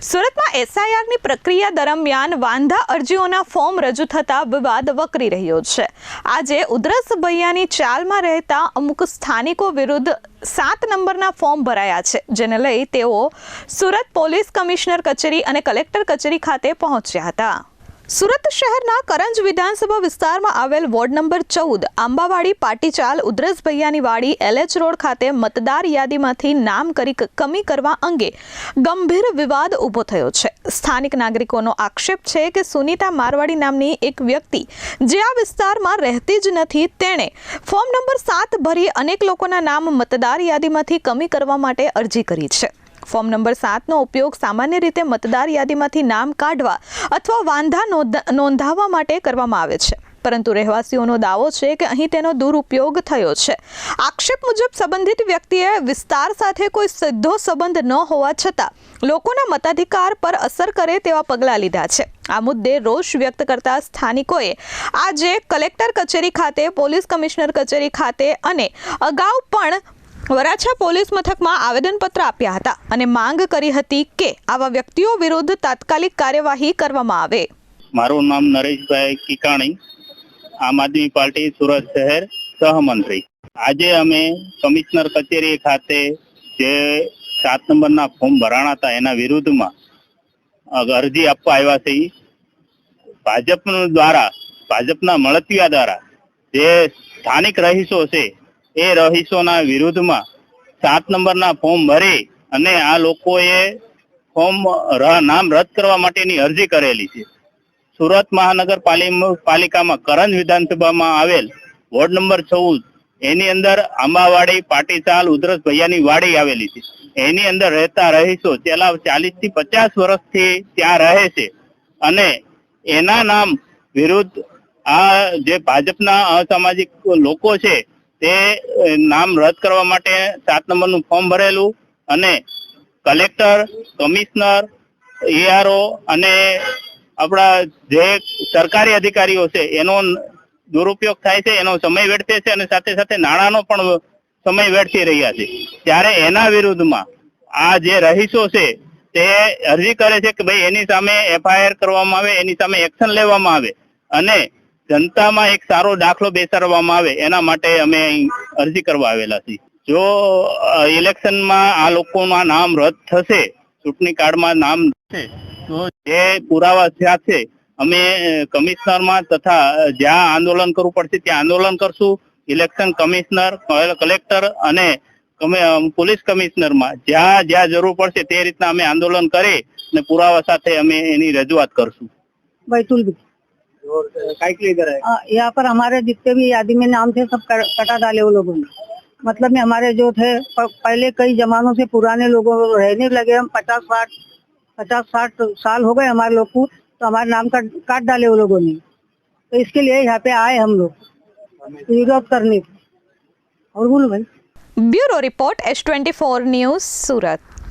સુરતમાં એસઆઈઆરની પ્રક્રિયા દરમિયાન વાંધા અરજીઓના ફોર્મ રજૂ થતા વિવાદ વકરી રહ્યો છે। આજે ઉધરસ ભૈયાની ચાલમાં રહેતા અમુક સ્થાનિકો વિરુદ્ધ 7 નંબરના ફોર્મ ભરાયા છે, જેને લઈ તેઓ સુરત પોલીસ કમિશનર કચેરી અને કલેક્ટર કચેરી ખાતે પહોંચ્યા હતા। સુરત શહેરના કરંજ વિધાનસભા વિસ્તારમાં આવેલ વોર્ડ નંબર 14 આંબાવાડી પાટીચાલ ઉધરસ ભૈયાની વાડી LH રોડ ખાતે મતદાર યાદીમાંથી નામ કમી કરવા અંગે ગંભીર વિવાદ ઊભો થયો છે। સ્થાનિક નાગરિકોનો આક્ષેપ છે કે સુનીતા મારવાડી નામની એક વ્યક્તિ જે આ વિસ્તારમાં રહેતી જ નથી, તેણે ફોર્મ નંબર 7 ભરી અનેક લોકોના નામ મતદાર યાદીમાંથી કમી કરવા માટે અરજી કરી છે। ફોર્મ નંબર 7નો ઉપયોગ સામાન્ય રીતે મતદાર યાદીમાંથી નામ કાઢવા અથવા વાંધા નોંધાવવા માટે કરવામાં આવે છે, પરંતુ રહેવાસીઓનો દાવો છે કે અહીં તેનો દુરુપયોગ થયો છે। આક્ષેપ મુજબ સંબંધિત વ્યક્તિએ વિસ્તાર સાથે કોઈ સીધો સંબંધ ન હોવા છતાં લોકોના મતાધિકાર પર અસર કરે તેવા પગલાં લીધા છે। આ મુદ્દે રોષ વ્યક્ત કરતા સ્થાનિકોએ આજે કલેક્ટર કચેરી ખાતે, પોલીસ કમિશનર કચેરી ખાતે અને અગાઉ પણ વરાછા પોલીસ મથકમાં આવેદનપત્ર આપ્યા હતા અને માંગ કરી હતી કે આવા વ્યક્તિઓ વિરુદ્ધ તાત્કાલિક કાર્યવાહી કરવામાં આવે। મારું નામ નરેશભાઈ કિકાણી, આમ આદમી પાર્ટી સુરત શહેર સહમંત્રી। આજે અમે કમિશનર કચેરી ખાતે જે 7 નંબરના ફોર્મ ભરાણા હતા એના વિરુદ્ધમાં અરજી આપવા આવ્યા છીએ। ભાજપના મળતિયા દ્વારા જે સ્થાનિક રહીશો છે એ રહીશોના વિરુદ્ધમાં 7 નંબરના ફોર્મ ભરી અને આ લોકોએ ફોર્મ નામ રદ કરવા માટેની અરજી કરેલી છે। સુરત મહાનગરપાલિકામાં કરંજ વિધાનસભામાં આવેલ વોર્ડ નંબર 14 એની અંદર આંબાવાડી પાટીચાલ ઉધરસ ભૈયાની વાડી આવેલી છે। એની અંદર રહેતા રહીશો છેલ્લા 40 થી 50 વર્ષથી ત્યાં રહે છે અને એના નામ વિરુદ્ધ આ જે ભાજપના અસામાજિક લોકો છે તે નામ રદ કરવા માટે 7 નંબરનું ફોર્મ ભરેલું અને કલેક્ટર, કમિશનર, ERO અને આપણા જે સરકારી અધિકારીઓ છે એનો દુરુપયોગ થાય છે, એનો સમય વેડફે છે અને સાથે સાથે નાણાંનો પણ સમય વેડફી રહ્યા છે। ત્યારે એના વિરુદ્ધમાં આ જે રહીશો છે તે અરજી કરે છે કે ભાઈ એની સામે FIR કરવામાં આવે, એની સામે એક્શન લેવામાં આવે અને જનતામાં એક સારો દાખલો બેસાડવામાં આવે, એના માટે અમે અરજી કરવા આવેલા છીએ। જો ઇલેક્શનમાં આ લોકોના નામ રદ થશે, ચૂંટણી કાર્ડમાં નામ થશે, તો જે પુરાવા થયા છે અમે કમિશનરમાં તથા જ્યાં આંદોલન કરવું પડશે ત્યાં આંદોલન કરશું। ઇલેક્શન કમિશનર, કલેક્ટર અને પોલીસ કમિશનરમાં જ્યાં જરૂર પડશે તે રીતના અમે આંદોલન કરી અને પુરાવા સાથે અમે એની રજૂઆત કરશું। यहाँ पर हमारे जितने भी यादी में नाम थे सब कटा डाले वो लोगों ने। मतलब में हमारे जो थे पहले कई जमानों से पुराने लोगों को रहने लगे, हम 50-60 साल हो गए हमारे लोग को, तो हमारे नाम काट डाले वो लोगों ने। तो इसके लिए यहाँ पे आए हम लोग विरोध करने। और बोलो भाई। ब्यूरो रिपोर्ट H24 न्यूज़, सूरत।